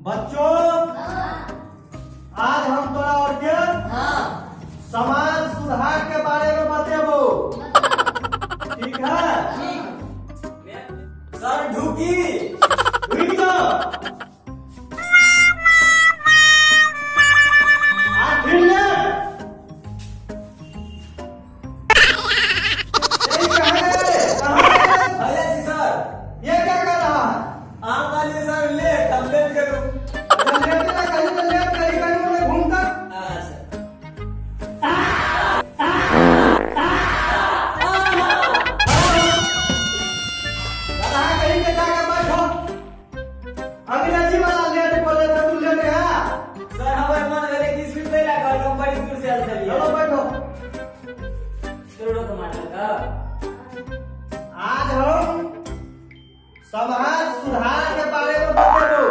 बच्चों आज हम तोरा और के समाज सुधार के बारे में बतेबो। ठीक है? सर ढुकी रुक जाओ। फिर ले ये क्या कर रहा है? आम वाले सर ले टम्बलेट करूं। घूमकर कहीं पे जाकर बैठो। अंग्रेजी वाला लेट बोले तो तू लेट है। सर हमारे मन करे कि स्वीट ले ला कर हम बड़ी दूर से आल चलिए। चलो बैठो। करोड़ों टमाटर का आज हम समाज सुधार के बारे में बतेबो।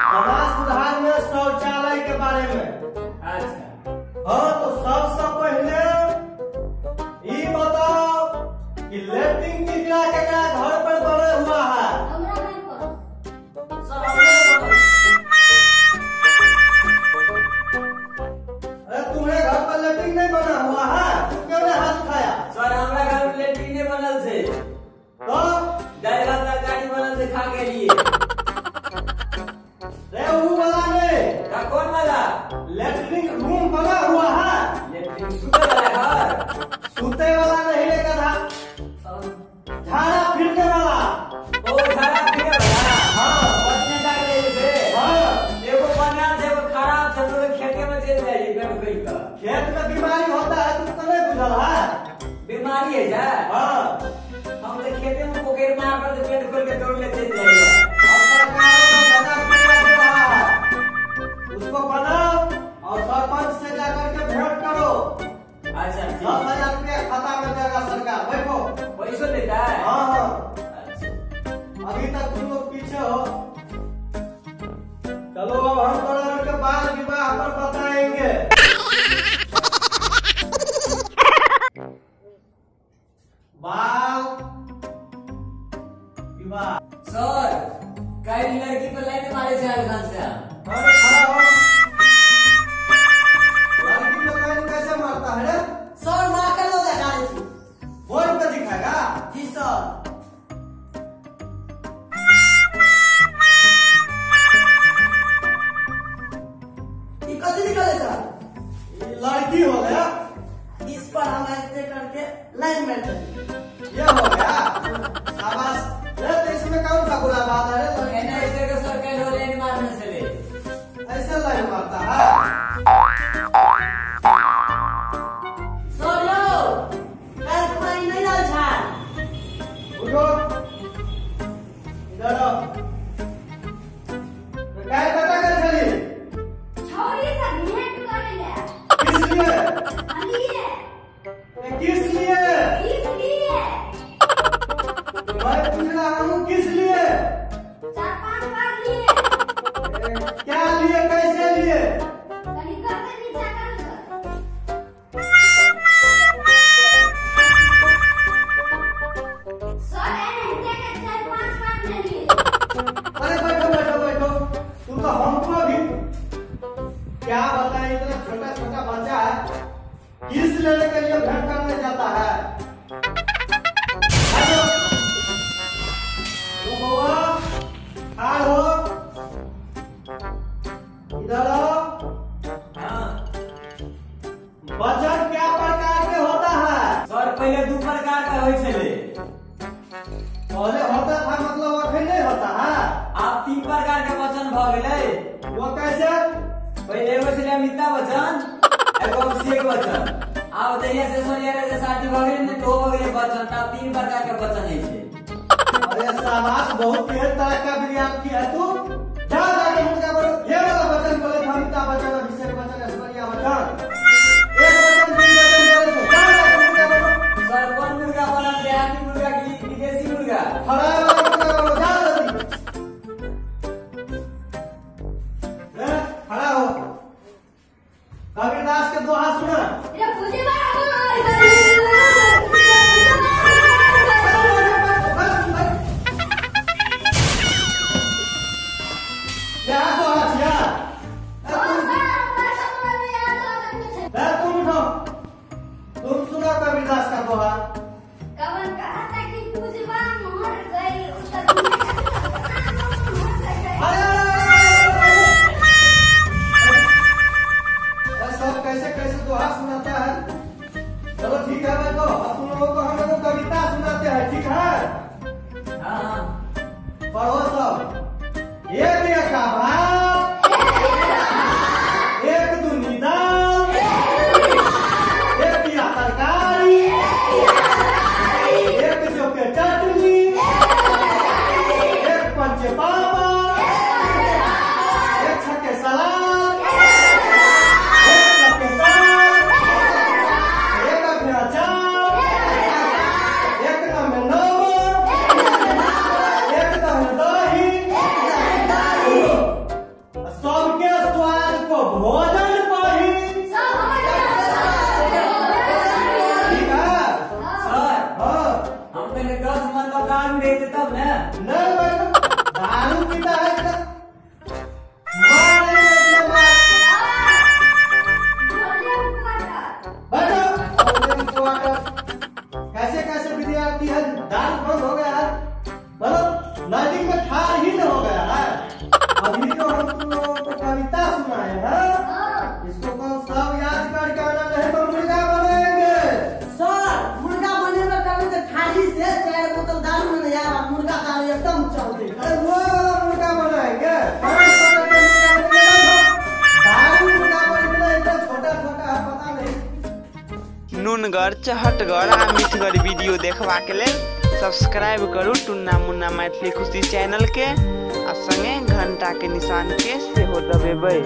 समाज सुधार में शौचालय के बारे में। अच्छा हाँ तो सबसे पहले ये बताओ कि लैट्रिन कितना केकरा घर पर बने हुआ है? सर हमने अरे तुम्हारे घर पर लैट्रिन नहीं बना हुआ है? तुम क्यों नहीं हाथ उठाया? सर हमरा घर में लेट्रिन बनल से तो दाल भात तरकारी बनल से खा के लिए। रे वो वाला नहीं, का कौन वाला? लैट्रिन रूम बना हुआ है। लेट्रिन सुते वाला घर। सूते वाला नहीं लेकर झाड़ा फिरने वाला। ओ खराब फिर वाला। हाँ बचने तक ले से हाँ एगो बनाल से एगो खराब से तो खेते में चल जाई बेड गई का। खेत में बीमारी होता है तुमको नहीं बुझल है? बीमारी है जा। हाँ हम तो खेते में पोकेट मार कर से पेट खोल के दौड़ लेते जाइए। और सरकार को 10,000 रुपया दे रहा है, उसको बनाओ और सरपंच से जाकर के भेंट करो। अच्छा ठीक 10,000 रुपया खाता में देगा सरकार। बैठो। पैसा देता है। हाँ हाँ अच्छा अभी तक तुम लोग पीछे हो। चलो अब हम तोरा के बाल विवाह पर बताएंगे। बाल विवाह। सर कई लड़की पर लाइन मारे से अलग से अरे खड़ा हो। लड़की लोग लाइन कैसे मारता है रे? सर ना कर लो दिखाई थी। बोर्ड पे दिखाएगा? जी सर ये कथी निकले सर? ये लड़की हो गया। इस पर हम ऐसे करके लाइन में ये हो गया। शाबाश। ये तो इसमें कौन सा बुरा बात है रे? एना ऐसे के सर कई लाइन मारने से ले ऐसे लाइन मारता है? सर यो कल तुम्हारी नहीं डाल छा। उठो इधर आओ। तो क्या पता कर चली? छोरी से भेंट करेले। किस लिए? अलिए किस लिए? इसलिए मैं पूछ रहा हूँ किस लिए? 4-5 बार लिए। क्या लिए? कैसे लिए? कनिका के नीचा कर सर एने के 4-5 बार ले लिए। अरे बैठो बैठो बैठो। तुम तो हमको भी क्या बताएं, इतना छोटा छोटा बच्चा है किस लेने के लिए भेंट करने जाता है? हेलो ओ बउआ खाड़ हो इधर आओ। हां वचन क्या प्रकार के होता है? सर पहले दो प्रकार का होय छले। पहले होता था मतलब अखन नहीं होता है? आप 3 प्रकार के वचन भ गेलै। वो कैसे? पहले एगो छले अमिताभ बच्चन एगो अभिषेक बच्चन। अब जहिया से सोनिया के शादी भ गेलै ने तो हो गेलै बच्चन। तब 3 प्रकार के वचन है छै। अरे शाबाश, बहुत तेज तरह का विद्यार्थी है तू। जा जाके मुर्गा बोलो। ये वाला वचन बोले था अमिताभ बच्चन, अभिषेक बच्चन, ऐश्वर्या बच्चन। एक वचन 2 वचन बोले थे। जा जाके मुर्गा बोलो। सर कौन मुर्गा वाला देहाती मुर्गा की विदेशी मुर्गा? खड़ा वाला मुर्गा बोलो। जा जल्दी। खड़ा हो। कबीरदास के दोहा सुना। ये बुझवा हो। क्या तो हथिया तुम उठो, तुम सुनो कबीरदास का दोहा। कवन कहा था कि पूजवा मोहर गई उतर सब कैसे कैसे दोहा सुनाता है। चलो ठीक है भाई, तो अब तुम लोगों को हम लोग कविता सुनाते हैं, ठीक है? हाँ पढ़ो सब। एक का भात, एक दूनी दाल, एक पिया तरकारी, एक जो के चटनी, एक पंचे पापड़, एक छक्के सलाद, एक चक्के साग, एक अभिया चार, एक दम नमक, एक दम दही, सबके स्वाद को भोजन पाही। ठीक है? सर, हाँ। हम पहले 10 मन का दारू देते तब ना। नहीं बेटा, दारू पीता है तो मारेंगे इतना मार। बैठो। कैसे कैसे विद्यार्थी है, दारू बंद हो गया है, मतलब नदी में ठार ही न हो गया है। अभी जो हम तुम लोगों को कविता सुनाए हैं, इसको कौन सब याद करके आना, नहीं तो मुर्गा बनेंगे। सर मुर्गा बनेगा कभी तो थाली से 4 बोतल दारू में यार मुर्गा दारू एकदम चलते। अरे वो मुर्गा बनाएंगे, दारू मुर्गा बनेगा, इतना छोटा छोटा है, पता नहीं। नुनगर चहटगर आ मीठगर वीडियो देखबा के लेल सब्सक्राइब करू टुन्ना मुन्ना मैथिली खुशी चैनल के, आ संगे घंटा के निशान के सेहो दबेबै।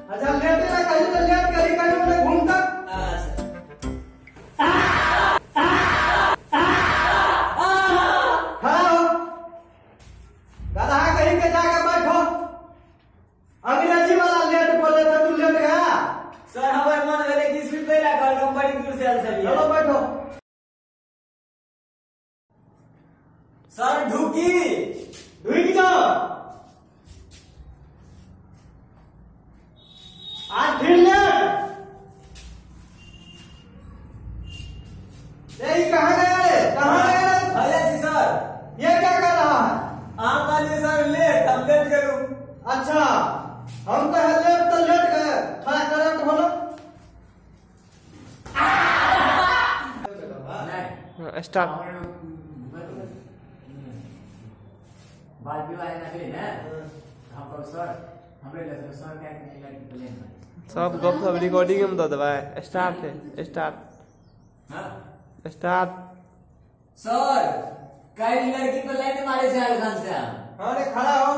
अच्छा लेटे ना, कहीं तो लेट कहीं कहीं उन्हें घूम तक। हाँ, गधा कहीं के जाके बैठो। अंग्रेजी वाला लेट बोले तो तू लेट गया। सर हमारे मन भेले कि इसमें पहला कॉल कंपनी दूर से आल चली। चलो बैठो। सर ढुकी। रुक जाओ। आज फिर लेट। यही कहाँ गया रे? कहाँ गया रे? भैया जी सर, ये क्या कर रहा है? आप आइए सर, लेट हम लेट करूँ। अच्छा, हम तो लेट तो लेट गए, थोड़ा करंट बोलो। स्टार्ट। बात भी वाले नकली ना, हम कब सर हमरे ले सर क्या नहीं लगी प्लेन में सब गप सब रिकॉर्डिंग में दे देबै। स्टार्ट है, स्टार्ट। हां स्टार्ट। सर कई लड़की पर लाइन मारे से अलखान से। हाँ रे, खड़ा हो।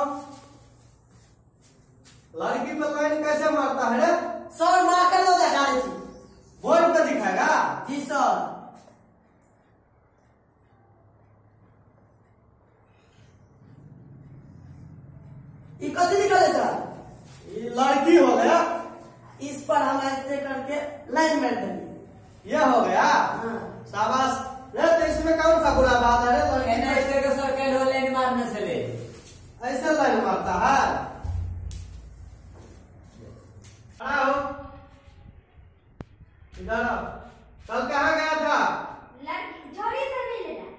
लड़की पर लाइन कैसे मारता है रे? सर मार कर लो दिखा रही थी। बोर्ड पे दिखाएगा? जी सर। ये कथी निकले सर? ये लड़की हो गया, इस पर हम ऐसे करके लाइन में देंगे। ये हो गया। हाँ। शाबाश रे, तो इसमें कौन सा बुरा बात है रे? लड़की एना इस तरह सर कई लोग लाइन मारने चले। ऐसे लाइन मारता है? खड़ा हो। इधर आओ। कल कहाँ गया था? लड़की छोरी से मिलेगा।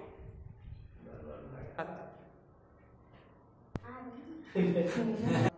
Hehehe